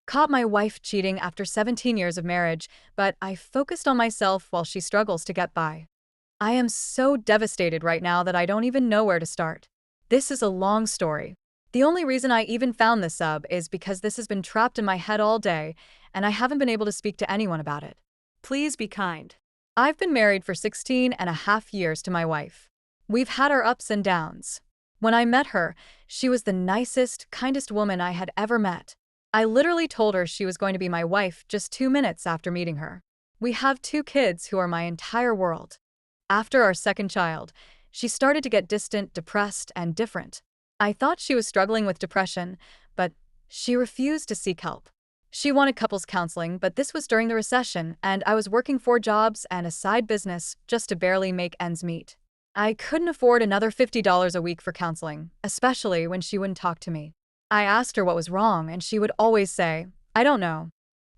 caught my wife cheating after 17 years of marriage, but I focused on myself while she struggles to get by. I am so devastated right now that I don't even know where to start. This is a long story. The only reason I even found this sub is because this has been trapped in my head all day, and I haven't been able to speak to anyone about it. Please be kind. I've been married for 16 and a half years to my wife. We've had our ups and downs. When I met her, she was the nicest, kindest woman I had ever met. I literally told her she was going to be my wife just 2 minutes after meeting her. We have 2 kids who are my entire world. After our second child, she started to get distant, depressed, and different. I thought she was struggling with depression, but she refused to seek help. She wanted couples counseling, but this was during the recession, and I was working 4 jobs and a side business just to barely make ends meet. I couldn't afford another $50 a week for counseling, especially when she wouldn't talk to me. I asked her what was wrong, and she would always say, "I don't know."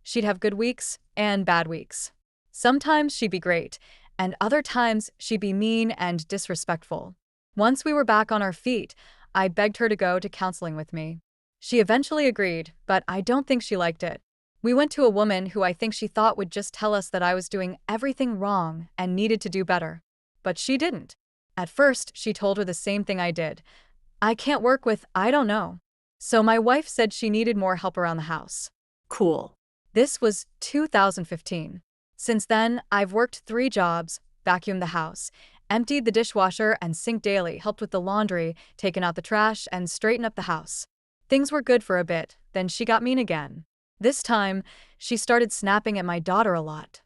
She'd have good weeks and bad weeks. Sometimes she'd be great, and other times she'd be mean and disrespectful. Once we were back on our feet, I begged her to go to counseling with me. She eventually agreed, but I don't think she liked it. We went to a woman who I think she thought would just tell us that I was doing everything wrong and needed to do better. But she didn't. At first, she told her the same thing I did. I can't work with "I don't know." So my wife said she needed more help around the house. Cool. This was 2015. Since then, I've worked 3 jobs, vacuumed the house, emptied the dishwasher and sink daily, helped with the laundry, taken out the trash, and straightened up the house. Things were good for a bit, then she got mean again. This time, she started snapping at my daughter a lot.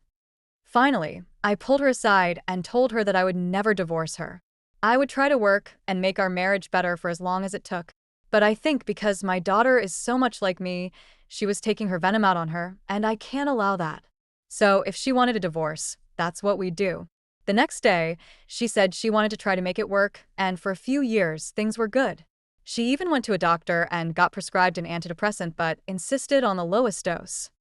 Finally, I pulled her aside and told her that I would never divorce her. I would try to work and make our marriage better for as long as it took. But I think because my daughter is so much like me, she was taking her venom out on her, and I can't allow that. So if she wanted a divorce, that's what we'd do. The next day, she said she wanted to try to make it work, and for a few years, things were good. She even went to a doctor and got prescribed an antidepressant but insisted on the lowest dose.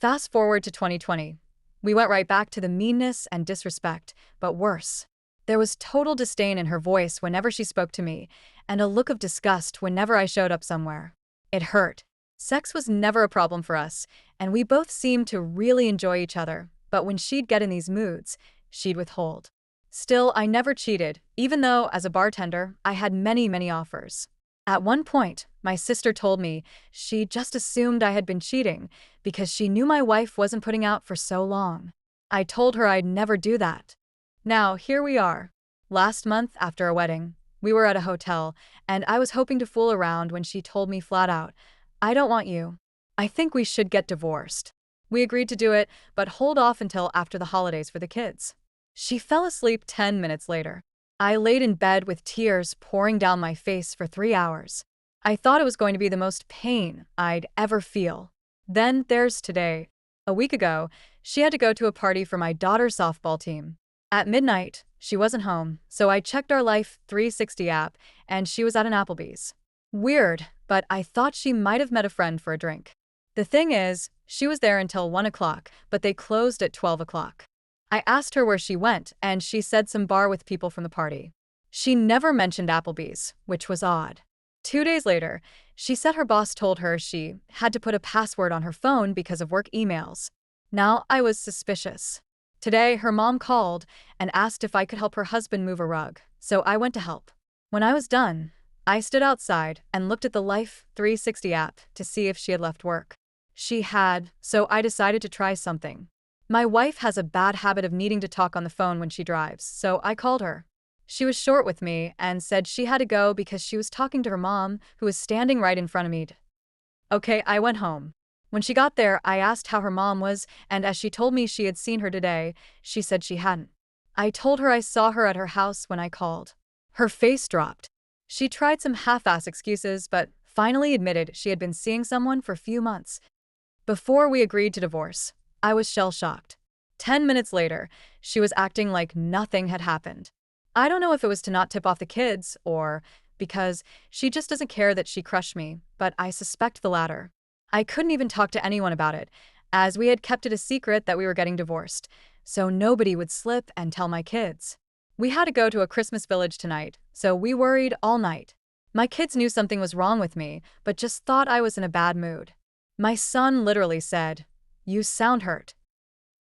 Fast forward to 2020. We went right back to the meanness and disrespect, but worse. There was total disdain in her voice whenever she spoke to me, and a look of disgust whenever I showed up somewhere. It hurt. Sex was never a problem for us, and we both seemed to really enjoy each other, but when she'd get in these moods, she'd withhold. Still, I never cheated, even though, as a bartender, I had many offers. At one point, my sister told me she just assumed I had been cheating because she knew my wife wasn't putting out for so long. I told her I'd never do that. Now, here we are. Last month, after a wedding, we were at a hotel, and I was hoping to fool around when she told me flat out, "I don't want you. I think we should get divorced." We agreed to do it, but hold off until after the holidays for the kids. She fell asleep 10 minutes later. I laid in bed with tears pouring down my face for 3 hours. I thought it was going to be the most pain I'd ever feel. Then there's today. A week ago, she had to go to a party for my daughter's softball team. At midnight, she wasn't home, so I checked our Life 360 app, and she was at an Applebee's. Weird, but I thought she might have met a friend for a drink. The thing is, she was there until 1 o'clock, but they closed at 12 o'clock. I asked her where she went, and she said some bar with people from the party. She never mentioned Applebee's, which was odd. 2 days later, she said her boss told her she had to put a password on her phone because of work emails. Now I was suspicious. Today, her mom called and asked if I could help her husband move a rug, so I went to help. When I was done, I stood outside and looked at the Life 360 app to see if she had left work. She had, so I decided to try something. My wife has a bad habit of needing to talk on the phone when she drives, so I called her. She was short with me and said she had to go because she was talking to her mom, who was standing right in front of me. Okay, I went home. When she got there, I asked how her mom was, and as she told me she had seen her today, she said she hadn't. I told her I saw her at her house when I called. Her face dropped. She tried some half-ass excuses, but finally admitted she had been seeing someone for a few months. Before we agreed to divorce, I was shell-shocked. 10 minutes later, she was acting like nothing had happened. I don't know if it was to not tip off the kids or because she just doesn't care that she crushed me, but I suspect the latter. I couldn't even talk to anyone about it, as we had kept it a secret that we were getting divorced, so nobody would slip and tell my kids. We had to go to a Christmas village tonight, so we worried all night. My kids knew something was wrong with me, but just thought I was in a bad mood. My son literally said, "You sound hurt."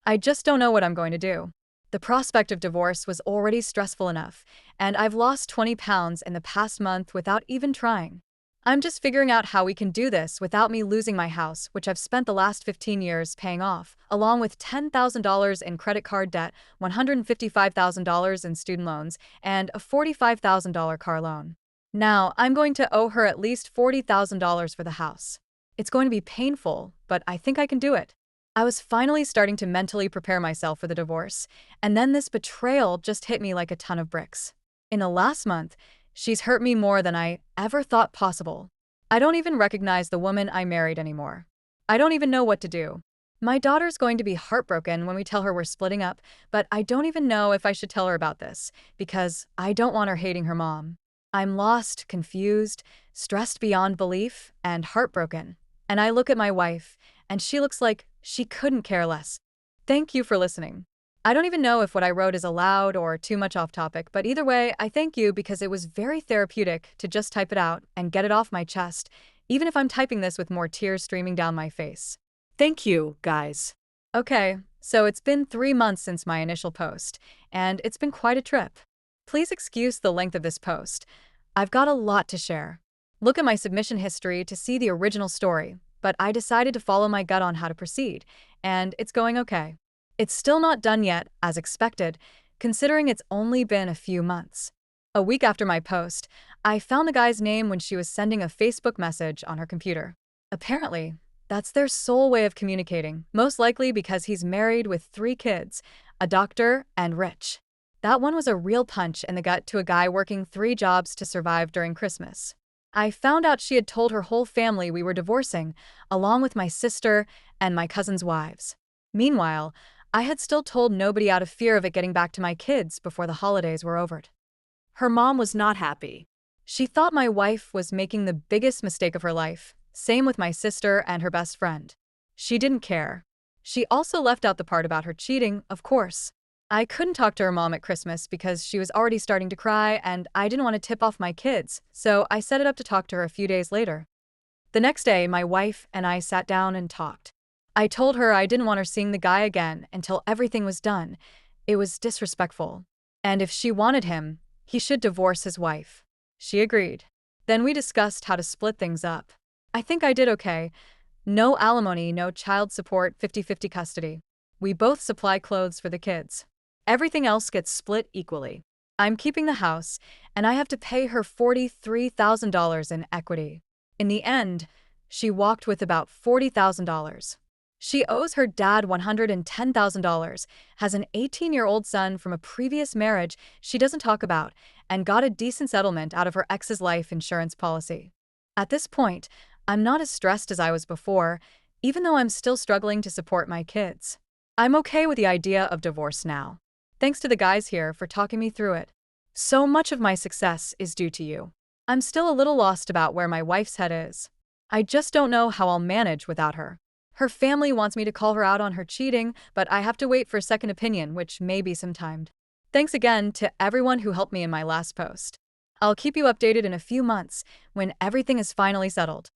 I just don't know what I'm going to do. The prospect of divorce was already stressful enough, and I've lost 20 pounds in the past month without even trying. I'm just figuring out how we can do this without me losing my house, which I've spent the last 15 years paying off, along with $10,000 in credit card debt, $155,000 in student loans, and a $45,000 car loan. Now, I'm going to owe her at least $40,000 for the house. It's going to be painful, but I think I can do it. I was finally starting to mentally prepare myself for the divorce, and then this betrayal just hit me like a ton of bricks. In the last month, she's hurt me more than I ever thought possible. I don't even recognize the woman I married anymore. I don't even know what to do. My daughter's going to be heartbroken when we tell her we're splitting up, but I don't even know if I should tell her about this, because I don't want her hating her mom. I'm lost, confused, stressed beyond belief, and heartbroken. And I look at my wife, and she looks like she couldn't care less. Thank you for listening. I don't even know if what I wrote is allowed or too much off topic, but either way, I thank you because it was very therapeutic to just type it out and get it off my chest, even if I'm typing this with more tears streaming down my face. Thank you, guys. Okay, so it's been 3 months since my initial post, and it's been quite a trip. Please excuse the length of this post. I've got a lot to share. Look at my submission history to see the original story, but I decided to follow my gut on how to proceed, and it's going okay. It's still not done yet, as expected, considering it's only been a few months. A week after my post, I found the guy's name when she was sending a Facebook message on her computer. Apparently, that's their sole way of communicating, most likely because he's married with 3 kids, a doctor, and rich. That one was a real punch in the gut to a guy working 3 jobs to survive during Christmas. I found out she had told her whole family we were divorcing, along with my sister and my cousin's wives. Meanwhile, I had still told nobody out of fear of it getting back to my kids before the holidays were over. Her mom was not happy. She thought my wife was making the biggest mistake of her life, same with my sister and her best friend. She didn't care. She also left out the part about her cheating, of course. I couldn't talk to her mom at Christmas because she was already starting to cry and I didn't want to tip off my kids, so I set it up to talk to her a few days later. The next day, my wife and I sat down and talked. I told her I didn't want her seeing the guy again until everything was done. It was disrespectful. And if she wanted him, he should divorce his wife. She agreed. Then we discussed how to split things up. I think I did okay. No alimony, no child support, 50-50 custody. We both supply clothes for the kids. Everything else gets split equally. I'm keeping the house, and I have to pay her $43,000 in equity. In the end, she walked with about $40,000. She owes her dad $110,000, has an 18-year-old son from a previous marriage she doesn't talk about, and got a decent settlement out of her ex's life insurance policy. At this point, I'm not as stressed as I was before, even though I'm still struggling to support my kids. I'm okay with the idea of divorce now. Thanks to the guys here for talking me through it. So much of my success is due to you. I'm still a little lost about where my wife's head is. I just don't know how I'll manage without her. Her family wants me to call her out on her cheating, but I have to wait for a second opinion, which may be some time. Thanks again to everyone who helped me in my last post. I'll keep you updated in a few months when everything is finally settled.